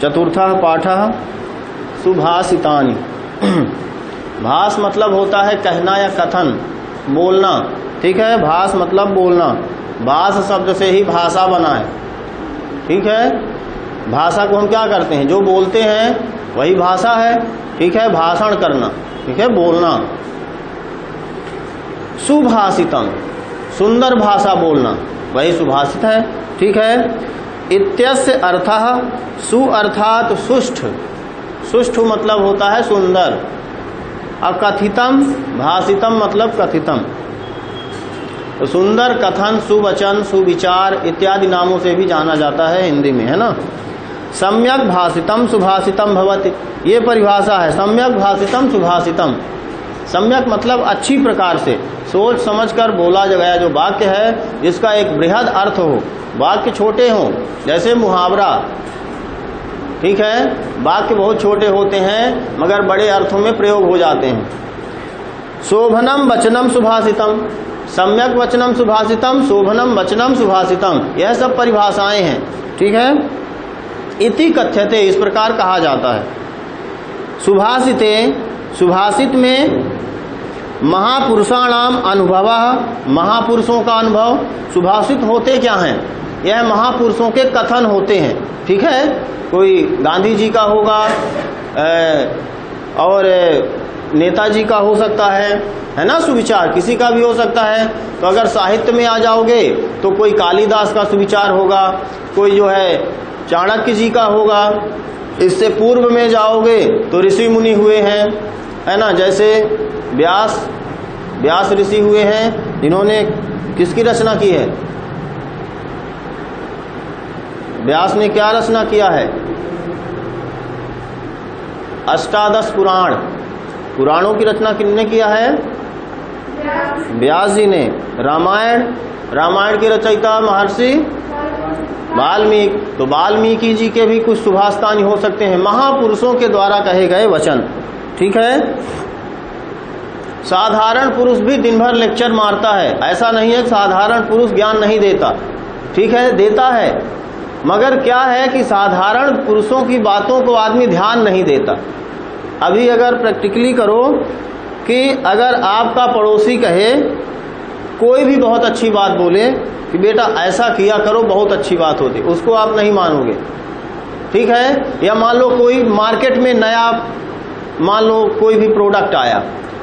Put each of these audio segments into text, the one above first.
चतुर्थः पाठः सुभाषितानि। भाष मतलब होता है कहना या कथन, बोलना। ठीक है, भाष मतलब बोलना। भाष शब्द से ही भाषा बना है। ठीक है, भाषा को हम क्या करते हैं, जो बोलते हैं वही भाषा है। ठीक है, भाषण करना। ठीक है, बोलना। सुभाषितम, सुंदर भाषा बोलना, वही सुभाषित है। ठीक है, इत्यस्य अर्थः, सु अर्थात सुष्ठ, सुष्ठ मतलब होता है सुंदर। अकथितम, भाषितम मतलब कथितम। तो सुंदर, कथन, सुवचन, सुविचार इत्यादि नामों से भी जाना जाता है हिंदी में, है ना। सम्यक भाषितम सुभाषितम भवति, ये परिभाषा है। सम्यक भाषितम सुभाषितम, सम्यक मतलब अच्छी प्रकार से सोच समझकर बोला गया जो वाक्य है, जिसका एक बृहद अर्थ हो। वाक्य छोटे हों, जैसे मुहावरा। ठीक है, वाक्य बहुत छोटे होते हैं मगर बड़े अर्थों में प्रयोग हो जाते हैं। शोभनम वचनम सुभाषितम, सम्यक वचनम सुभाषितम, शोभनम वचनम सुभाषितम, यह सब परिभाषाएं हैं। ठीक है, इति कथ्यते, इस प्रकार कहा जाता है। सुभाषिते, सुभाषित में महापुरुषाणाम अनुभवः, महापुरुषों का अनुभव। सुभाषित होते क्या हैं, यह महापुरुषों के कथन होते हैं। ठीक है, कोई गांधी जी का होगा और नेताजी का हो सकता है ना, सुविचार किसी का भी हो सकता है। तो अगर साहित्य में आ जाओगे तो कोई कालिदास का सुविचार होगा, कोई जो है चाणक्य जी का होगा। इससे पूर्व में जाओगे तो ऋषि मुनि हुए हैं, है ना, जैसे व्यास ऋषि हुए हैं, जिन्होंने किसकी रचना की है, व्यास ने क्या रचना किया है, अष्टादश पुराण, पुराणों की रचना किसने किया है, व्यास जी ने। रामायण के रचयिता महर्षि वाल्मीकि, तो वाल्मीकि जी के भी कुछ सुभाषितानि हो सकते हैं, महापुरुषों के द्वारा कहे गए वचन। ठीक है, साधारण पुरुष भी दिन भर लेक्चर मारता है, ऐसा नहीं है कि साधारण पुरुष ज्ञान नहीं देता। ठीक है, देता है, मगर क्या है कि साधारण पुरुषों की बातों को आदमी ध्यान नहीं देता। अभी अगर प्रैक्टिकली करो कि अगर आपका पड़ोसी कहे, कोई भी बहुत अच्छी बात बोले कि बेटा ऐसा किया करो, बहुत अच्छी बात होती, उसको आप नहीं मानोगे। ठीक है, या मान लो कोई मार्केट में नया, मान लो कोई भी प्रोडक्ट आया,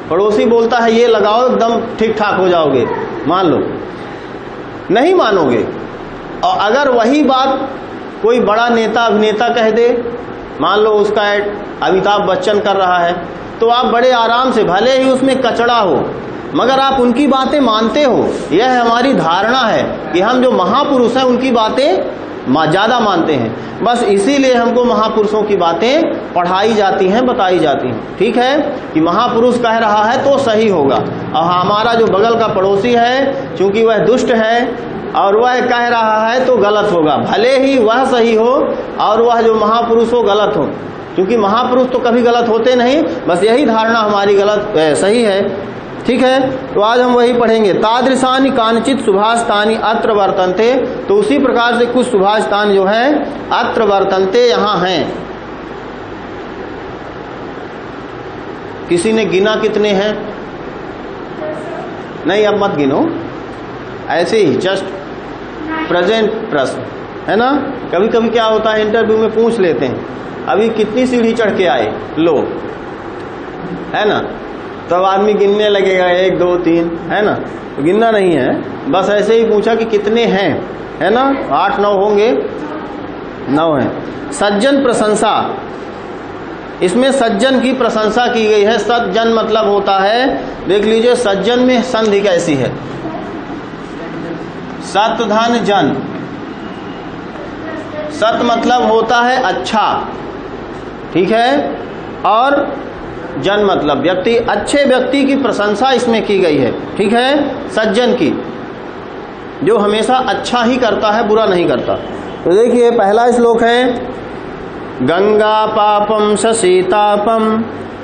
पड़ोसी बोलता है ये लगाओ एकदम ठीक ठाक हो जाओगे, मान लो, नहीं मानोगे। और अगर वही बात कोई बड़ा नेता अभिनेता कह दे, मान लो उसका ऐड अमिताभ बच्चन कर रहा है, तो आप बड़े आराम से, भले ही उसमें कचड़ा हो, मगर आप उनकी बातें मानते हो। यह हमारी धारणा है कि हम जो महापुरुष हैं उनकी बातें ज्यादा मानते हैं। बस इसीलिए हमको महापुरुषों की बातें पढ़ाई जाती हैं, बताई जाती हैं। ठीक है, कि महापुरुष कह रहा है तो सही होगा। और हमारा जो बगल का पड़ोसी है, चूंकि वह दुष्ट है और वह कह रहा है तो गलत होगा, भले ही वह सही हो और वह जो महापुरुष हो गलत हो, क्योंकि महापुरुष तो कभी गलत होते नहीं। बस यही धारणा हमारी सही है। ठीक है, तो आज हम वही पढ़ेंगे। तादृशानि कांचित सुभाषितानि अत्र वर्तन्ते, तो उसी प्रकार से कुछ सुभाषितानि जो है अत्र वर्तन्ते, यहाँ हैं। किसी ने गिना कितने हैं? नहीं, अब मत गिनो, ऐसे ही जस्ट प्रेजेंट प्रश्न, है ना। कभी कभी क्या होता है, इंटरव्यू में पूछ लेते हैं अभी कितनी सीढ़ी चढ़ के आए, लो, है ना, तब आदमी गिनने लगेगा 1 2 3, है ना। तो गिनना नहीं है, बस ऐसे ही पूछा कि कितने हैं, है ना, 8 9 होंगे, 9 हैं। सज्जन प्रशंसा, इसमें सज्जन की प्रशंसा की गई है। सज्जन मतलब होता है, देख लीजिए सज्जन में संधि कैसी है, सत धन जन। सत मतलब होता है अच्छा, ठीक है, और जन मतलब व्यक्ति, अच्छे व्यक्ति की प्रशंसा इसमें की गई है। ठीक है, सज्जन की, जो हमेशा अच्छा ही करता है, बुरा नहीं करता। तो देखिए पहला श्लोक है, गंगा पापम ससीतापम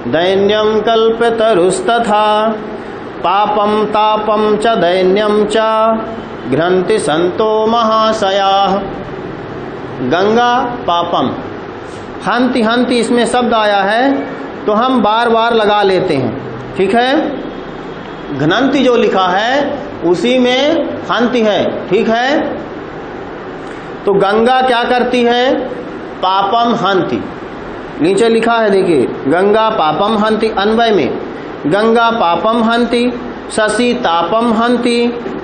दैन्यम कल्पतरुस्तथा पापम तापम च दैन्यम च घ्रंति संतो महाशयाः। गंगा पापम, हंति हंति इसमें शब्द आया है तो हम बार बार लगा लेते हैं, ठीक है। घ्नन्ति जो लिखा है उसी में हंति है, ठीक है। तो गंगा क्या करती है? पापम हंति, नीचे लिखा है देखिए, गंगा पापम हंति, अन्वय में गंगा पापम हंति, शशि तापम हंति,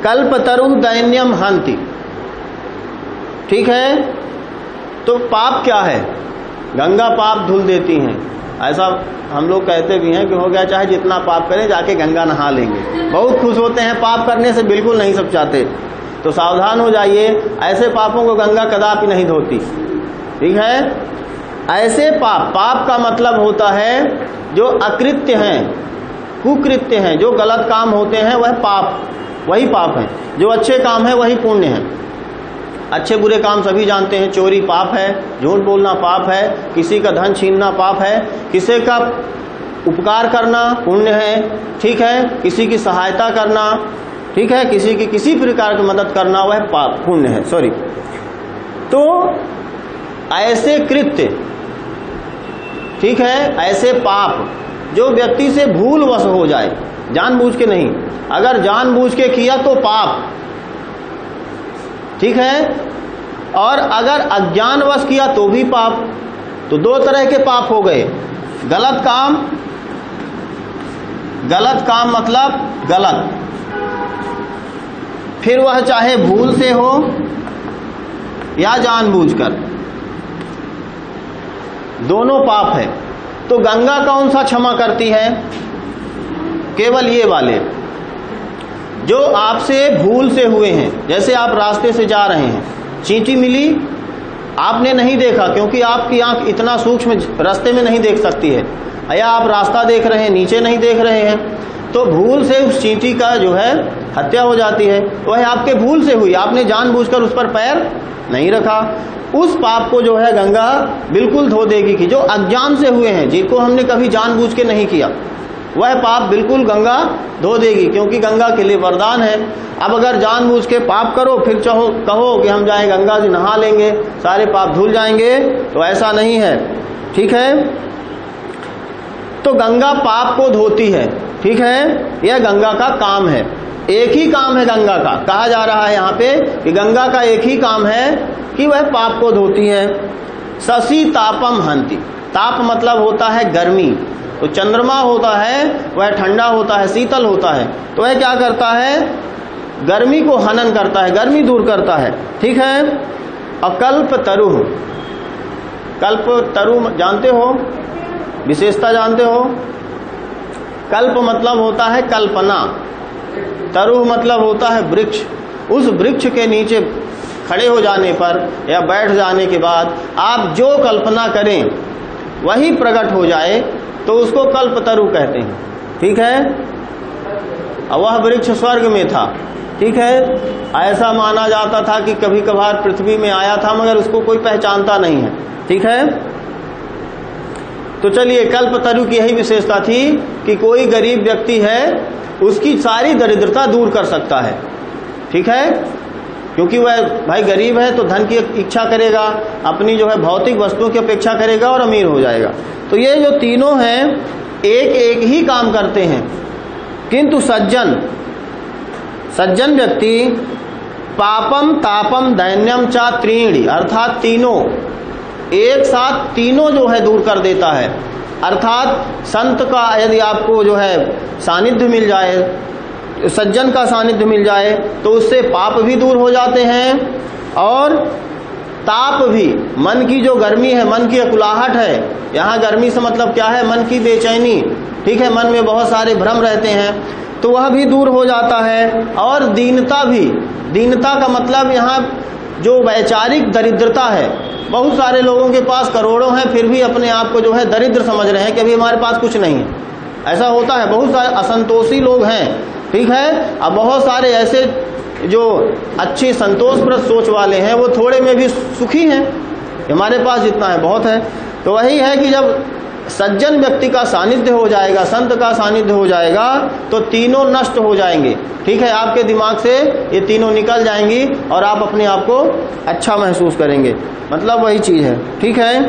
कल्पतरु दैन्यम हंति, ठीक है। तो पाप क्या है? गंगा पाप धुल देती हैं। ऐसा हम लोग कहते भी हैं कि हो गया चाहे जितना पाप करें जाके गंगा नहा लेंगे, बहुत खुश होते हैं। पाप करने से बिल्कुल नहीं सब चाहते, तो सावधान हो जाइए, ऐसे पापों को गंगा कदापि नहीं धोती, ठीक है। ऐसे पाप, पाप का मतलब होता है जो अकृत्य हैं, कुकृत्य हैं, जो गलत काम होते हैं वह पाप, वही पाप है। जो अच्छे काम है वही पुण्य है। अच्छे बुरे काम सभी जानते हैं, चोरी पाप है, झूठ बोलना पाप है, किसी का धन छीनना पाप है, किसी का उपकार करना पुण्य है, ठीक है, किसी की सहायता करना, ठीक है, किसी की किसी प्रकार की मदद करना वह पाप पुण्य है, सॉरी। तो ऐसे कृत्य, ठीक है, ऐसे पाप जो व्यक्ति से भूलवश हो जाए, जानबूझ के नहीं, अगर जानबूझ के किया तो पाप, ठीक है, और अगर अज्ञानवश किया तो भी पाप। तो दो तरह के पाप हो गए, गलत काम, गलत काम मतलब गलत, फिर वह चाहे भूल से हो या जानबूझकर, दोनों पाप है। तो गंगा कौन सा क्षमा करती है? केवल ये वाले जो आपसे भूल से हुए हैं। जैसे आप रास्ते से जा रहे हैं, चींटी मिली, आपने नहीं देखा क्योंकि आपकी आंख इतना सूक्ष्म रास्ते में नहीं देख सकती है, या आप रास्ता देख रहे हैं नीचे नहीं देख रहे हैं, तो भूल से उस चींटी का जो है हत्या हो जाती है। वह आपके भूल से हुई, आपने जानबूझकर उस पर पैर नहीं रखा। उस पाप को जो है गंगा बिल्कुल धो देगी। कि जो अज्ञान से हुए हैं, जिनको हमने कभी जानबूझ के नहीं किया, वह पाप बिल्कुल गंगा धो देगी, क्योंकि गंगा के लिए वरदान है। अब अगर जानबूझ के पाप करो फिर चाहो कहो कि हम जाएं गंगा जी नहा लेंगे सारे पाप धुल जाएंगे, तो ऐसा नहीं है, ठीक है। तो गंगा पाप को धोती है, ठीक है, यह गंगा का काम है। एक ही काम है गंगा का, कहा जा रहा है यहाँ पे कि गंगा का एक ही काम है कि वह पाप को धोती है। शशि तापम हंति, ताप मतलब होता है गर्मी, तो चंद्रमा होता है वह ठंडा होता है, शीतल होता है, तो वह क्या करता है? गर्मी को हनन करता है, गर्मी दूर करता है, ठीक है। और कल्प तरु, कल्प तरु जानते हो, विशेषता जानते हो? कल्प मतलब होता है कल्पना, तरु मतलब होता है वृक्ष। उस वृक्ष के नीचे खड़े हो जाने पर या बैठ जाने के बाद आप जो कल्पना करें वही प्रकट हो जाए, तो उसको कल्पतरु कहते हैं, ठीक है। और वह वृक्ष स्वर्ग में था, ठीक है। ऐसा माना जाता था कि कभी कभार पृथ्वी में आया था, मगर उसको कोई पहचानता नहीं है, ठीक है। तो चलिए, कल्पतरु की यही विशेषता थी कि कोई गरीब व्यक्ति है उसकी सारी दरिद्रता दूर कर सकता है, ठीक है, क्योंकि वह भाई गरीब है तो धन की इच्छा करेगा, अपनी जो है भौतिक वस्तुओं की अपेक्षा करेगा और अमीर हो जाएगा। तो ये जो तीनों हैं एक एक ही काम करते हैं, किंतु सज्जन व्यक्ति पापम तापम दैन्यम चा त्रीणी, अर्थात तीनों एक साथ तीनों जो है दूर कर देता है। अर्थात संत का यदि आपको जो है सानिध्य मिल जाए, सज्जन का सानिध्य मिल जाए, तो उससे पाप भी दूर हो जाते हैं और ताप भी, मन की जो गर्मी है, मन की अकुलाहट है, यहाँ गर्मी से मतलब क्या है? मन की बेचैनी, ठीक है, मन में बहुत सारे भ्रम रहते हैं, तो वह भी दूर हो जाता है। और दीनता भी, दीनता का मतलब यहाँ जो वैचारिक दरिद्रता है, बहुत सारे लोगों के पास करोड़ों हैं फिर भी अपने आप को जो है दरिद्र समझ रहे हैं कि अभी हमारे पास कुछ नहीं है। ऐसा होता है, बहुत सारे असंतोषी लोग हैं, ठीक है। अब बहुत सारे ऐसे जो अच्छी संतोषप्रद सोच वाले हैं, वो थोड़े में भी सुखी हैं, हमारे पास जितना है बहुत है। तो वही है कि जब सज्जन व्यक्ति का सानिध्य हो जाएगा, संत का सानिध्य हो जाएगा, तो तीनों नष्ट हो जाएंगे, ठीक है। आपके दिमाग से ये तीनों निकल जाएंगी और आप अपने आप को अच्छा महसूस करेंगे, मतलब वही चीज है, ठीक है।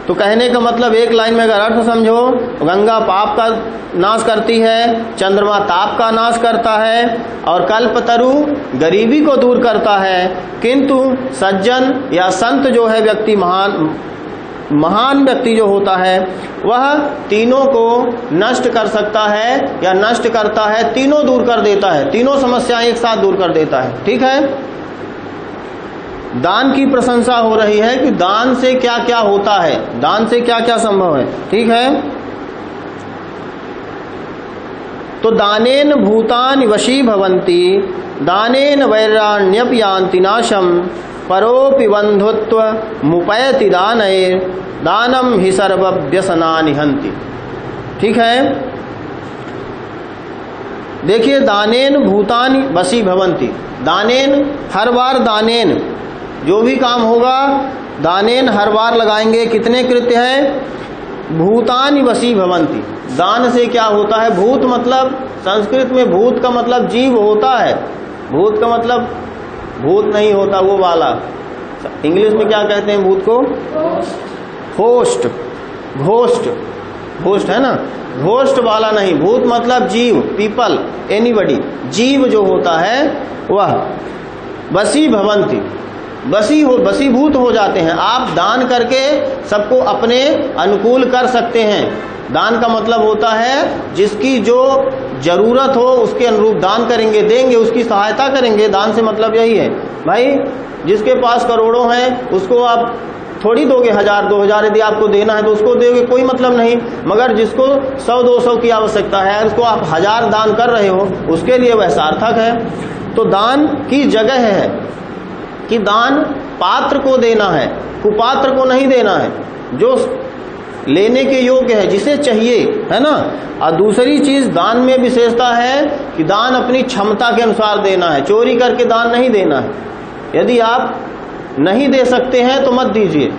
तो कहने का मतलब एक लाइन में अगर अर्थ समझो, गंगा पाप का नाश करती है, चंद्रमा ताप का नाश करता है, और कल्पतरु गरीबी को दूर करता है। किंतु सज्जन या संत जो है व्यक्ति, महान व्यक्ति जो होता है, वह तीनों को नष्ट कर सकता है या नष्ट करता है, तीनों दूर कर देता है, तीनों समस्याएं एक साथ दूर कर देता है। ठीक है। दान की प्रशंसा हो रही है कि दान से क्या क्या होता है, दान से क्या क्या संभव है। ठीक है। तो दानेन भूतानि वशी भवन्ति, दानेन वैराण्यपि यान्ति नाशम, परोपि बंधुत्व मुपैति दानैर, दानम हि सर्वव्यसनानि हन्ति। ठीक है। देखिए, दानेन भूतानि वशी भवन्ति, दानेन हर बार, दानेन जो भी काम होगा दानेन हर बार लगाएंगे। कितने कृत्य है? भूतानि वशी भवन्ति। दान से क्या होता है? भूत मतलब संस्कृत में भूत का मतलब जीव होता है। भूत का मतलब भूत नहीं होता वो वाला, इंग्लिश में क्या कहते हैं भूत को? होस्ट, घोस्ट, घोस्ट है ना, घोस्ट वाला नहीं। भूत मतलब जीव, पीपल, एनीबडी, जीव जो होता है वह वशी भवन्ति, वशीभूत हो जाते हैं। आप दान करके सबको अपने अनुकूल कर सकते हैं। दान का मतलब होता है जिसकी जो जरूरत हो उसके अनुरूप दान करेंगे, देंगे, उसकी सहायता करेंगे। दान से मतलब यही है भाई, जिसके पास करोड़ों हैं उसको आप थोड़ी दोगे 1000 2000, यदि आपको देना है तो उसको दोगे, कोई मतलब नहीं। मगर जिसको 100-200 की आवश्यकता है, उसको आप 1000 दान कर रहे हो, उसके लिए वह सार्थक है। तो दान की जगह है कि दान पात्र को देना है, कुपात्र को नहीं देना है, जो लेने के योग्य है, जिसे चाहिए, है ना। और दूसरी चीज दान में विशेषता है कि दान अपनी क्षमता के अनुसार देना है, चोरी करके दान नहीं देना है। यदि आप नहीं दे सकते हैं तो मत दीजिए।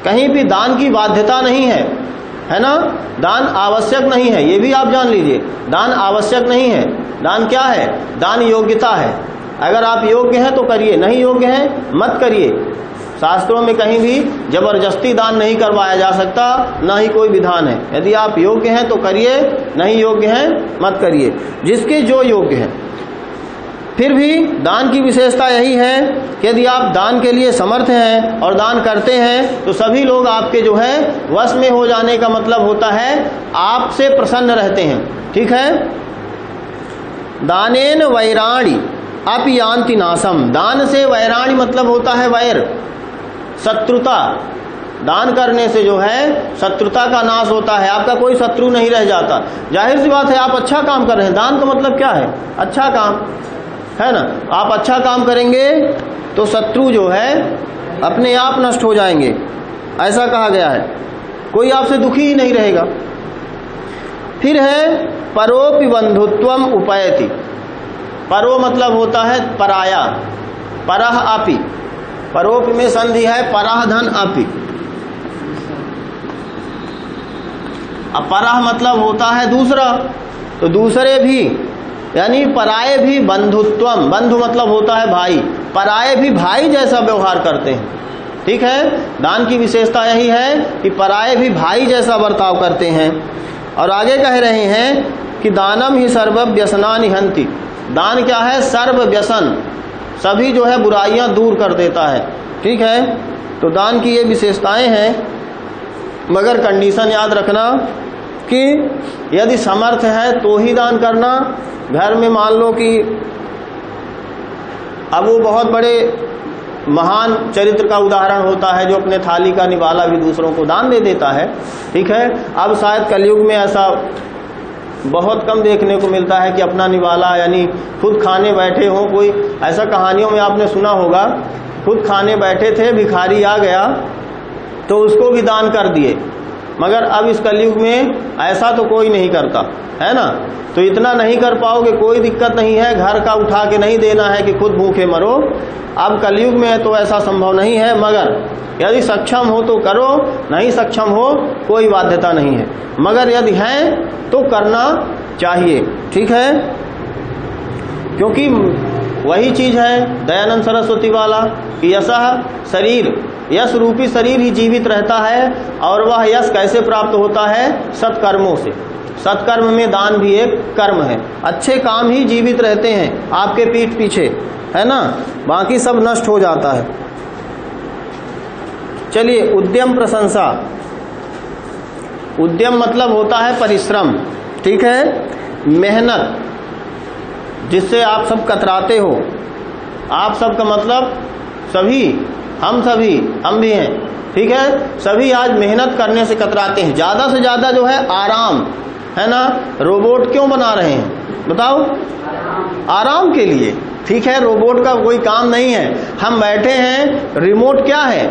कहीं भी दान की बाध्यता नहीं है ना। दान आवश्यक नहीं है, ये भी आप जान लीजिए। दान आवश्यक नहीं है। दान क्या है? दान योग्यता है। अगर आप योग्य हैं तो करिए, नहीं योग्य हैं मत करिए। शास्त्रों में कहीं भी जबरदस्ती दान नहीं करवाया जा सकता, ना ही कोई विधान है। यदि आप योग्य हैं तो करिए, नहीं योग्य हैं मत करिए, जिसके जो योग्य है। फिर भी दान की विशेषता यही है कि यदि आप दान के लिए समर्थ हैं और दान करते हैं तो सभी लोग आपके जो है वश में हो जाने का मतलब होता है आपसे प्रसन्न रहते हैं। ठीक है। दानेन वैराणी अपि यान्ति नाशम, दान से वैराणी मतलब होता है वैर, शत्रुता। दान करने से जो है शत्रुता का नाश होता है, आपका कोई शत्रु नहीं रह जाता। जाहिर सी बात है, आप अच्छा काम कर रहे हैं, दान का मतलब क्या है? अच्छा काम, है ना। आप अच्छा काम करेंगे तो शत्रु जो है अपने आप नष्ट हो जाएंगे, ऐसा कहा गया है। कोई आपसे दुखी ही नहीं रहेगा। फिर है परोपि बंधुत्वम उपैति। परो मतलब होता है पराया, परह अपि, परोपि में संधि है, परह धन अपि। अब परह मतलब होता है दूसरा, तो दूसरे भी, यानी पराये भी बंधुत्वम, बंधु मतलब होता है भाई, पराये भी भाई जैसा व्यवहार करते हैं। ठीक है। दान की विशेषता यही है कि पराये भी भाई जैसा बर्ताव करते हैं। और आगे कह रहे हैं कि दानम ही सर्व व्यसनानि हन्ति। दान क्या है? सर्व व्यसन, सभी जो है बुराइयां दूर कर देता है। ठीक है। तो दान की ये विशेषताएं हैं, मगर कंडीशन याद रखना कि यदि समर्थ है तो ही दान करना। घर में मान लो कि अब वो बहुत बड़े महान चरित्र का उदाहरण होता है जो अपने थाली का निवाला भी दूसरों को दान दे देता है। ठीक है। अब शायद कलयुग में ऐसा बहुत कम देखने को मिलता है कि अपना निवाला, यानी खुद खाने बैठे हों। कोई ऐसा कहानियों में आपने सुना होगा, खुद खाने बैठे थे, भिखारी आ गया तो उसको भी दान कर दिए। मगर अब इस कलयुग में ऐसा तो कोई नहीं करता, है ना। तो इतना नहीं कर पाओगे, कोई दिक्कत नहीं है, घर का उठा के नहीं देना है कि खुद भूखे मरो। अब कलयुग में तो ऐसा संभव नहीं है, मगर यदि सक्षम हो तो करो, नहीं सक्षम हो कोई बाध्यता नहीं है, मगर यदि है तो करना चाहिए। ठीक है। क्योंकि वही चीज है दयानंद सरस्वती वाला कि यशः शरीर, यश रूपी शरीर ही जीवित रहता है। और वह यश कैसे प्राप्त होता है? सत्कर्मों से। सत्कर्म में दान भी एक कर्म है। अच्छे काम ही जीवित रहते हैं आपके पीठ पीछे, है ना, बाकी सब नष्ट हो जाता है। चलिए, उद्यम प्रशंसा। उद्यम मतलब होता है परिश्रम, ठीक है, मेहनत, जिससे आप सब कतराते हो। आप सब का मतलब सभी, हम भी हैं, ठीक है। सभी आज मेहनत करने से कतराते हैं। ज्यादा से ज्यादा जो है आराम, है ना। रोबोट क्यों बना रहे हैं बताओ? आराम के लिए, ठीक है। रोबोट का कोई काम नहीं है। हम बैठे हैं, रिमोट क्या है?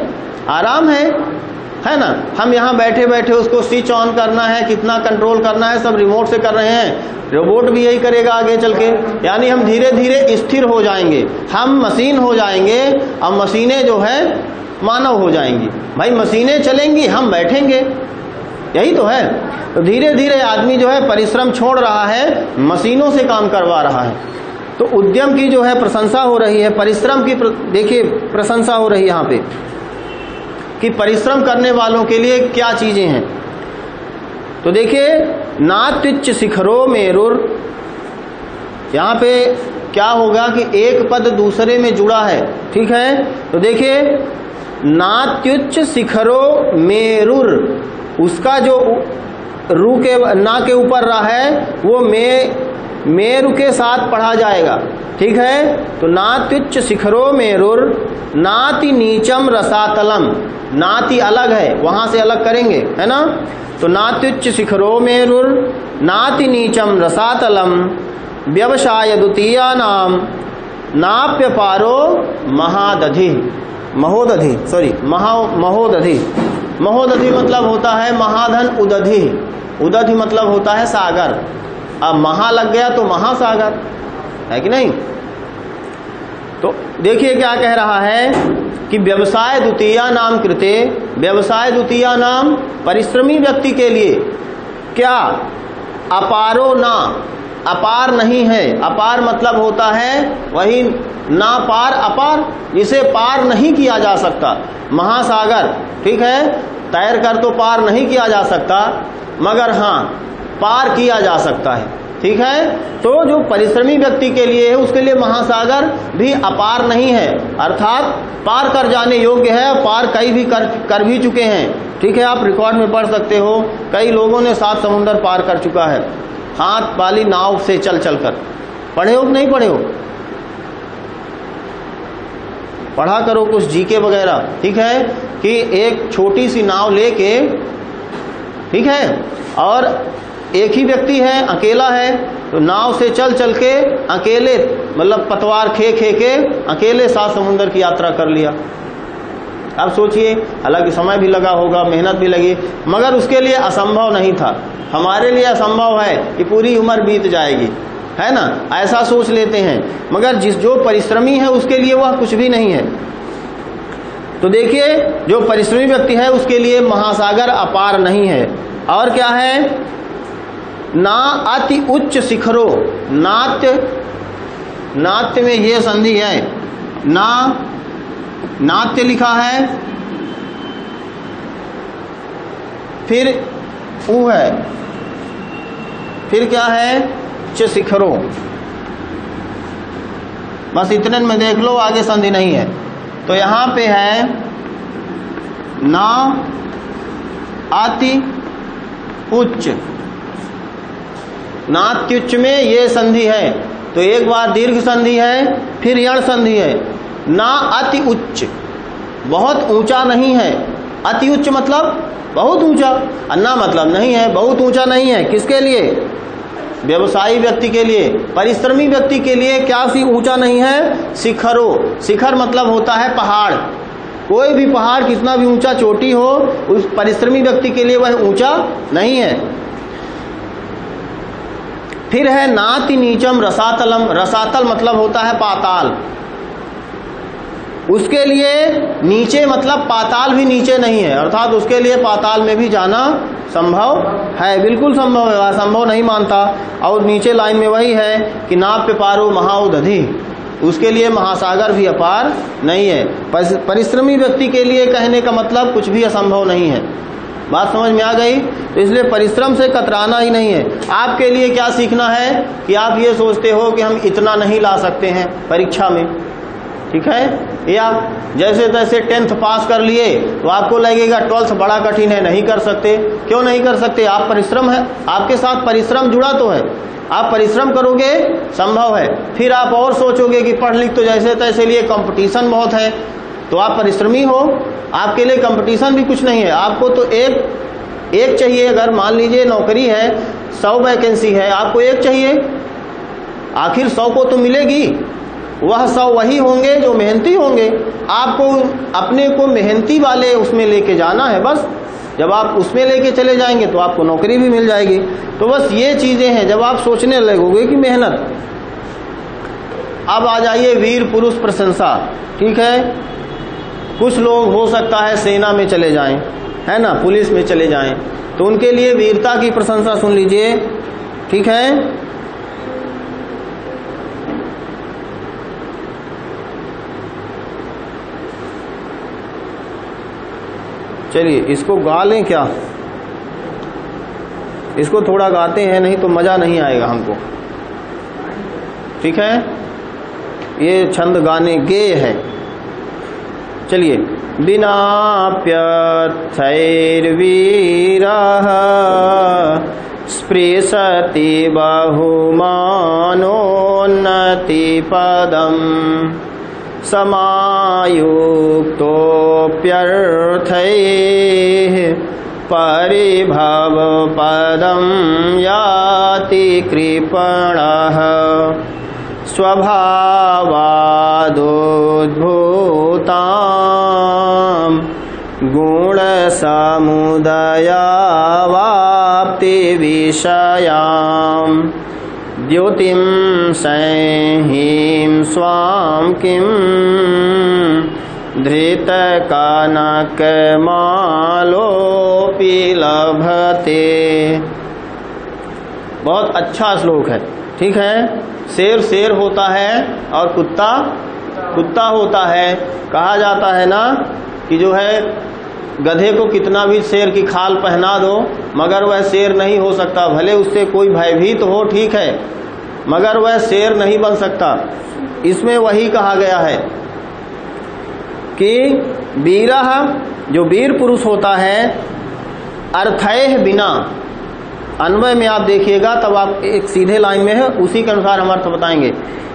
आराम है ना। हम यहाँ बैठे बैठे उसको स्विच ऑन करना है, कितना कंट्रोल करना है, सब रिमोट से कर रहे हैं। रोबोट भी यही करेगा आगे चल के। यानी हम धीरे धीरे स्थिर हो जाएंगे, हम मशीन हो जाएंगे और मशीनें जो है मानव हो जाएंगी। भाई मशीनें चलेंगी, हम बैठेंगे, यही तो है। तो धीरे धीरे आदमी जो है परिश्रम छोड़ रहा है, मशीनों से काम करवा रहा है। तो उद्यम की जो है प्रशंसा हो रही है, परिश्रम की देखिए प्रशंसा हो रही है यहाँ पे कि परिश्रम करने वालों के लिए क्या चीजें हैं। तो देखिए, नात्युच्च शिखरो मेरुर, यहाँ पे क्या होगा कि एक पद दूसरे में जुड़ा है, ठीक है। तो देखिए, नात्युच्च शिखरो मेरुर, उसका जो रू के ना के ऊपर रहा है वो मेरु के साथ पढ़ा जाएगा, ठीक है। तो नात्युच्च शिखरो मेरुर नाति नीचम रसातलम, नाति अलग है, वहां से अलग करेंगे, है ना। तो नात्युच्च शिखरो मेरुर नाति नीचम रसातलम व्यवसाय द्वितीया नाम नाप्य पारो महादधि, महोदधि, सॉरी महोदधि। महोदधि मतलब होता है महाधन, उदधि, उदधि मतलब होता है सागर। अब महा लग गया तो महासागर, है कि नहीं। तो देखिए क्या कह रहा है कि व्यवसाय द्वितीया नाम कृते, व्यवसाय द्वितीया नाम परिश्रमी व्यक्ति के लिए क्या? अपारो ना, अपार नहीं है। अपार मतलब होता है वही ना पार, अपार, जिसे पार नहीं किया जा सकता। महासागर, ठीक है, तैर कर तो पार नहीं किया जा सकता, मगर हाँ पार किया जा सकता है, ठीक है। तो जो परिश्रमी व्यक्ति के लिए है उसके लिए महासागर भी अपार नहीं है, अर्थात पार कर जाने योग्य है। पार कई भी कर भी चुके हैं, ठीक है। आप रिकॉर्ड में पढ़ सकते हो, कई लोगों ने 7 समुंदर पार कर चुका है हाथ वाली नाव से चल कर। पढ़े हो कि नहीं पढ़े हो? पढ़ा करो कुछ जीके वगैरह, ठीक है, कि एक छोटी सी नाव लेके, ठीक है, और एक ही व्यक्ति है, अकेला है, तो नाव से चल के अकेले, मतलब पतवार खे के अकेले 7 समुंदर की यात्रा कर लिया। अब सोचिए, हालांकि समय भी लगा होगा, मेहनत भी लगी, मगर उसके लिए असंभव नहीं था। हमारे लिए असंभव है कि पूरी उम्र बीत जाएगी, है ना, ऐसा सोच लेते हैं, मगर जो परिश्रमी है उसके लिए वह कुछ भी नहीं है। तो देखिए, जो परिश्रमी व्यक्ति है उसके लिए महासागर अपार नहीं है। और क्या है? ना अति उच्च शिखरो, नात्य, नात्य में ये संधि है, ना नात्य लिखा है, फिर ऊ है, फिर क्या है? च शिखरो। बस इतने में देख लो, आगे संधि नहीं है। तो यहां पे है ना अति उच्च, नात्युच्च में ये संधि है, तो एक बार दीर्घ संधि है, फिर यण संधि है। ना अति उच्च, बहुत ऊंचा नहीं है। अति उच्च मतलब बहुत ऊंचा, अन्ना मतलब नहीं है, बहुत ऊंचा नहीं है। किसके लिए? व्यवसायी व्यक्ति के लिए, परिश्रमी व्यक्ति के लिए क्या सी ऊंचा नहीं है? शिखरो। शिखर मतलब होता है पहाड़। कोई भी पहाड़ कितना भी ऊंचा चोटी हो, उस परिश्रमी व्यक्ति के लिए वह ऊंचा नहीं है। फिर है नाति नीचम रसातलम। रसातल मतलब होता है पाताल। उसके लिए नीचे मतलब पाताल भी नीचे नहीं है, अर्थात उसके लिए पाताल में भी जाना संभव है, बिल्कुल संभव है, असंभव नहीं मानता। और नीचे लाइन में वही है कि नाप्य पारो महाउदधि, उसके लिए महासागर भी अपार नहीं है। परिश्रमी व्यक्ति के लिए कहने का मतलब कुछ भी असंभव नहीं है। बात समझ में आ गई? तो इसलिए परिश्रम से कतराना ही नहीं है। आपके लिए क्या सीखना है कि आप ये सोचते हो कि हम इतना नहीं ला सकते हैं परीक्षा में, ठीक है, या जैसे तैसे 10th पास कर लिए तो आपको लगेगा 12th बड़ा कठिन है, नहीं कर सकते। क्यों नहीं कर सकते? आप परिश्रम है, आपके साथ परिश्रम जुड़ा तो है, आप परिश्रम करोगे संभव है। फिर आप और सोचोगे कि पढ़ लिख तो जैसे तैसे लिए कंपटीशन बहुत है, तो आप परिश्रमी हो, आपके लिए कंपटीशन भी कुछ नहीं है। आपको तो एक चाहिए। अगर मान लीजिए नौकरी है, 100 वैकेंसी है, आपको एक चाहिए, आखिर 100 को तो मिलेगी। वह 100 वही होंगे जो मेहनती होंगे। आपको अपने को मेहनती वाले उसमें लेके जाना है बस। जब आप उसमें लेके चले जाएंगे तो आपको नौकरी भी मिल जाएगी। तो बस ये चीजें हैं जब आप सोचने लगोगे कि मेहनत। अब आ जाइए वीर पुरुष प्रशंसा, ठीक है। कुछ लोग हो सकता है सेना में चले जाएं, है ना, पुलिस में चले जाएं, तो उनके लिए वीरता की प्रशंसा सुन लीजिए, ठीक है। चलिए इसको गा लें क्या? इसको थोड़ा गाते हैं, नहीं तो मजा नहीं आएगा हमको, ठीक है। ये छंद गाने गेय है। चलिए, विनाप्यर्थैर्वीरः स्पृशति बहुमानोन्नतिपदम् समायुक्तोऽप्यर्थैः परिभवपदं याति कृपणः स्वभावादुद्भूतां गुणसमुदयावाप्ति विषयां द्युतिं संहिं स्वां किं धृतकनकमालोऽपि लभते। बहुत अच्छा श्लोक है, ठीक है। शेर शेर होता है और कुत्ता कुत्ता होता है। कहा जाता है ना कि जो है गधे को कितना भी शेर की खाल पहना दो मगर वह शेर नहीं हो सकता। भले उससे कोई भयभीत हो, ठीक है, मगर वह शेर नहीं बन सकता। इसमें वही कहा गया है कि वीरः, जो वीर पुरुष होता है, अर्थैः बिना, अन्वय में आप देखिएगा तब आप एक सीधे लाइन में है, उसी के अनुसार हम अर्थ बताएंगे।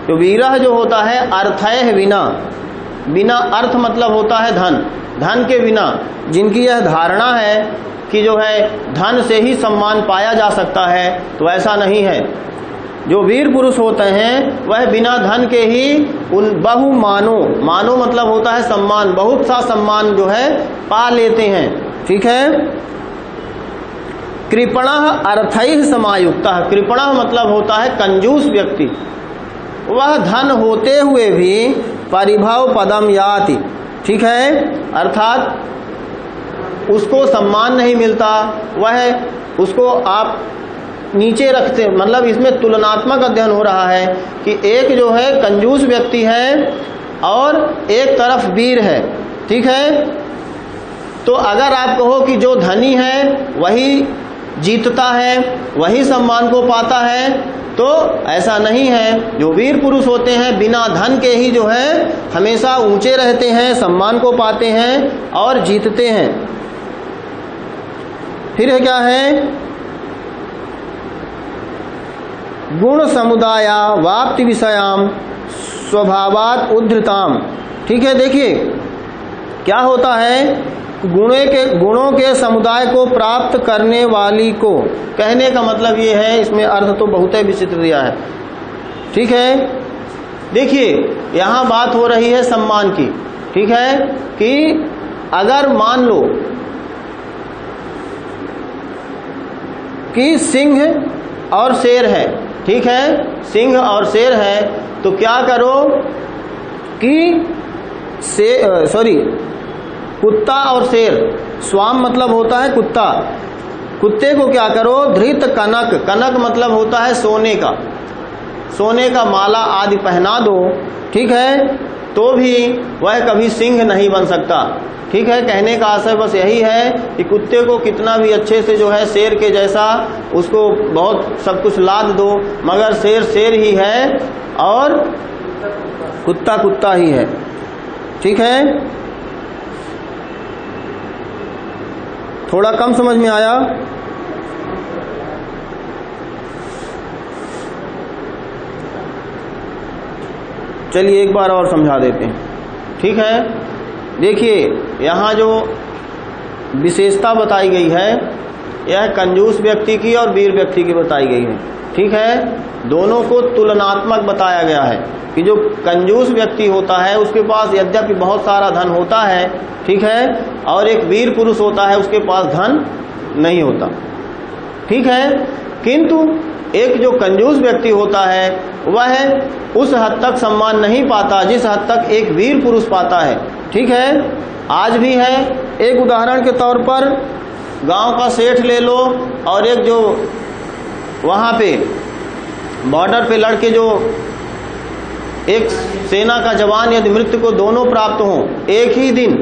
तो वीरः जो होता है अर्थैः बिना, बिना अर्थ मतलब होता है धन, धन के बिना। जिनकी यह धारणा है कि जो है धन से ही सम्मान पाया जा सकता है, तो ऐसा नहीं है। जो वीर पुरुष होते हैं वह बिना धन के ही उन बहुमानो, मानो मतलब होता है सम्मान, बहुत सा सम्मान जो है पा लेते हैं, ठीक है। कृपणः अर्थैः समायुक्तः, कृपणः मतलब होता है कंजूस व्यक्ति। वह धन होते हुए भी परिभव पदम याति, ठीक है, अर्थात उसको सम्मान नहीं मिलता, वह उसको आप नीचे रखते। मतलब इसमें तुलनात्मक अध्ययन हो रहा है कि एक जो है कंजूस व्यक्ति है और एक तरफ वीर है, ठीक है। तो अगर आप कहो कि जो धनी है वही जीतता है, वही सम्मान को पाता है, तो ऐसा नहीं है। जो वीर पुरुष होते हैं बिना धन के ही जो है हमेशा ऊंचे रहते हैं, सम्मान को पाते हैं और जीतते हैं। फिर है क्या है, गुण समुदाया वाप्ति विषयाम स्वभावात उद्धृताम, ठीक है। देखिए क्या होता है, गुणों के समुदाय को प्राप्त करने वाली को, कहने का मतलब ये है, इसमें अर्थ तो बहुत ही विचित्र दिया है, ठीक है। देखिए यहाँ बात हो रही है सम्मान की, ठीक है, कि अगर मान लो कि सिंह और शेर है, ठीक है, सिंह और शेर है, तो क्या करो कि कुत्ता और शेर, स्वाम मतलब होता है कुत्ता, कुत्ते को क्या करो, धृत कनक, कनक मतलब होता है सोने का, सोने का माला आदि पहना दो, ठीक है, तो भी वह कभी सिंह नहीं बन सकता। ठीक है, कहने का आशय बस यही है कि कुत्ते को कितना भी अच्छे से जो है शेर के जैसा उसको बहुत सब कुछ लाद दो, मगर शेर शेर ही है और कुत्ता कुत्ता ही है। ठीक है, थोड़ा कम समझ में आया? चलिए एक बार और समझा देते हैं। ठीक है, देखिए यहाँ जो विशेषता बताई गई है यह कंजूस व्यक्ति की और वीर व्यक्ति की बताई गई है। ठीक है, दोनों को तुलनात्मक बताया गया है कि जो कंजूस व्यक्ति होता है उसके पास यद्यपि बहुत सारा धन होता है, ठीक है, और एक वीर पुरुष होता है उसके पास धन नहीं होता। ठीक है, किंतु एक जो कंजूस व्यक्ति होता है वह उस हद तक सम्मान नहीं पाता जिस हद तक एक वीर पुरुष पाता है। ठीक है, आज भी है। एक उदाहरण के तौर पर गांव का सेठ ले लो और एक जो वहां पे बॉर्डर पे लड़के जो एक सेना का जवान यदि मृत्यु को दोनों प्राप्त हों एक ही दिन,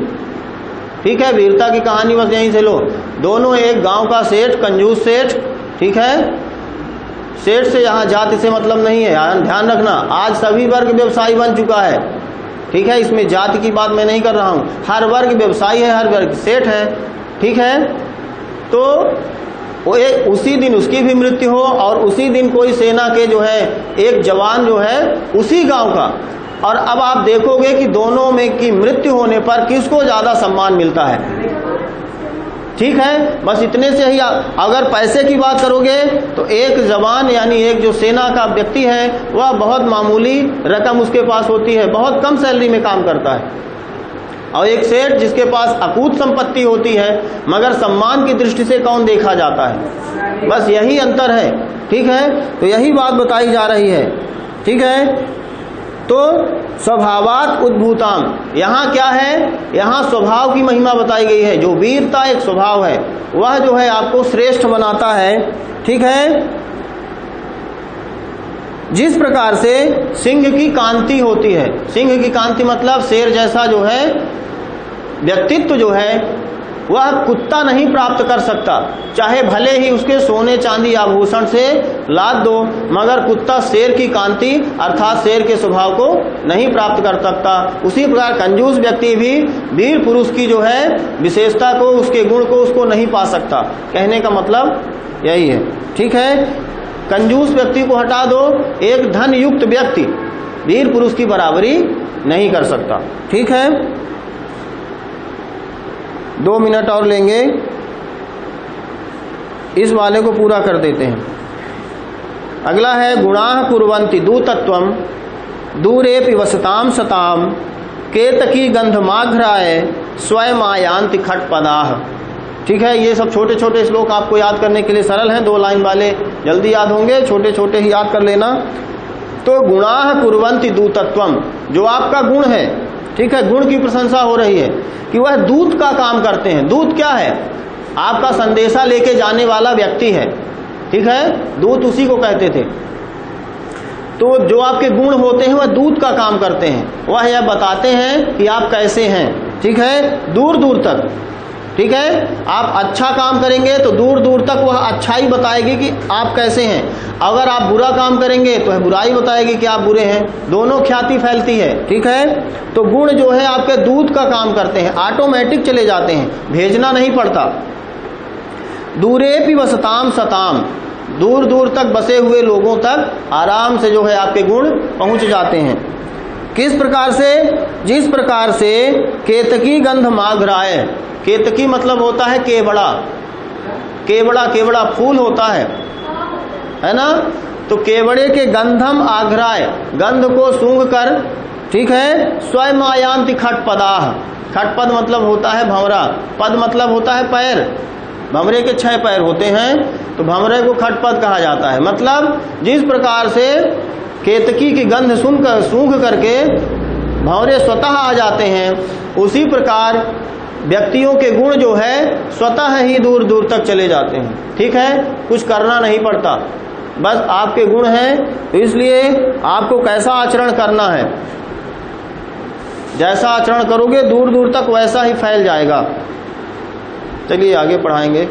ठीक है, वीरता की कहानी बस यहीं से लो, दोनों एक गांव का सेठ, कंजूस सेठ, ठीक है, सेठ से यहाँ जाति से मतलब नहीं है, ध्यान रखना, आज सभी वर्ग व्यवसायी बन चुका है। ठीक है, इसमें जाति की बात मैं नहीं कर रहा हूँ, हर वर्ग व्यवसायी है, हर वर्ग सेठ है। ठीक है, तो वो उसी दिन उसकी भी मृत्यु हो और उसी दिन कोई सेना के जो है एक जवान जो है उसी गांव का, और अब आप देखोगे कि दोनों में की मृत्यु होने पर किसको ज्यादा सम्मान मिलता है। ठीक है, बस इतने से ही अगर पैसे की बात करोगे तो एक जवान यानी एक जो सेना का व्यक्ति है वह बहुत मामूली रकम उसके पास होती है, बहुत कम सैलरी में काम करता है, और एक सेठ जिसके पास अकूत संपत्ति होती है मगर सम्मान की दृष्टि से कौन देखा जाता है। बस यही अंतर है। ठीक है, तो यही बात बताई जा रही है। ठीक है, तो स्वभावात उद्भूताम, यहाँ क्या है, यहाँ स्वभाव की महिमा बताई गई है। जो वीरता एक स्वभाव है वह जो है आपको श्रेष्ठ बनाता है। ठीक है, जिस प्रकार से सिंह की कांति होती है, सिंह की कांति मतलब शेर जैसा जो है व्यक्तित्व जो है वह कुत्ता नहीं प्राप्त कर सकता, चाहे भले ही उसके सोने चांदी आभूषण से लाद दो, मगर कुत्ता शेर की कांति अर्थात शेर के स्वभाव को नहीं प्राप्त कर सकता। उसी प्रकार कंजूस व्यक्ति भी वीर पुरुष की जो है विशेषता को, उसके गुण को उसको नहीं पा सकता। कहने का मतलब यही है। ठीक है, कंजूस व्यक्ति को हटा दो, एक धन युक्त व्यक्ति वीर पुरुष की बराबरी नहीं कर सकता। ठीक है, 2 मिनट और लेंगे, इस वाले को पूरा कर देते हैं। अगला है गुणाः कुर्वन्ति दूतत्वम दूरेपि वसताम सताम केतकी गंधमाघ्राय स्वयं आयान्ति खटपदाः। ठीक है, ये सब छोटे छोटे श्लोक आपको याद करने के लिए सरल हैं, 2 लाइन वाले जल्दी याद होंगे, छोटे छोटे ही याद कर लेना। तो गुणाः कुर्वन्ति दूतत्वम, जो आपका गुण है, ठीक है, गुण की प्रशंसा हो रही है कि वह दूत का काम करते हैं। दूत क्या है, आपका संदेशा लेके जाने वाला व्यक्ति है। ठीक है, दूत उसी को कहते थे। तो जो आपके गुण होते हैं वह दूत का काम करते हैं, वह यह बताते हैं कि आप कैसे हैं। ठीक है, दूर दूर तक। ठीक है, आप अच्छा काम करेंगे तो दूर दूर तक वह अच्छाई बताएगी कि आप कैसे हैं, अगर आप बुरा काम करेंगे तो वह बुराई बताएगी कि आप बुरे हैं, दोनों ख्याति फैलती है। ठीक है, तो गुण जो है आपके दूत का काम करते हैं, ऑटोमेटिक चले जाते हैं, भेजना नहीं पड़ता। दूरेपि वसताम सताम, दूर दूर तक बसे हुए लोगों तक आराम से जो है आपके गुण पहुंच जाते हैं। किस प्रकार से, जिस प्रकार से केतकी गंध माघ्राय, केतकी मतलब होता है केवड़ा, केवड़ा केवड़ा फूल होता है ना, तो केवड़े के गंधम आघ्राय, गंध को सूंघ कर, ठीक है, स्वयं आयान्ति खटपदाः, खटपद मतलब होता है भंवरा, पद मतलब होता है पैर, भंवरे के 6 पैर होते हैं, तो भंवरे को खटपद कहा जाता है। मतलब जिस प्रकार से केतकी की गंध सूंघ करके भंवरे स्वतः आ जाते हैं, उसी प्रकार व्यक्तियों के गुण जो है स्वतः ही दूर दूर तक चले जाते हैं। ठीक है, कुछ करना नहीं पड़ता। बस आपके गुण हैं, तो इसलिए आपको कैसा आचरण करना है, जैसा आचरण करोगे दूर दूर तक वैसा ही फैल जाएगा। चलिए आगे पढ़ाएंगे।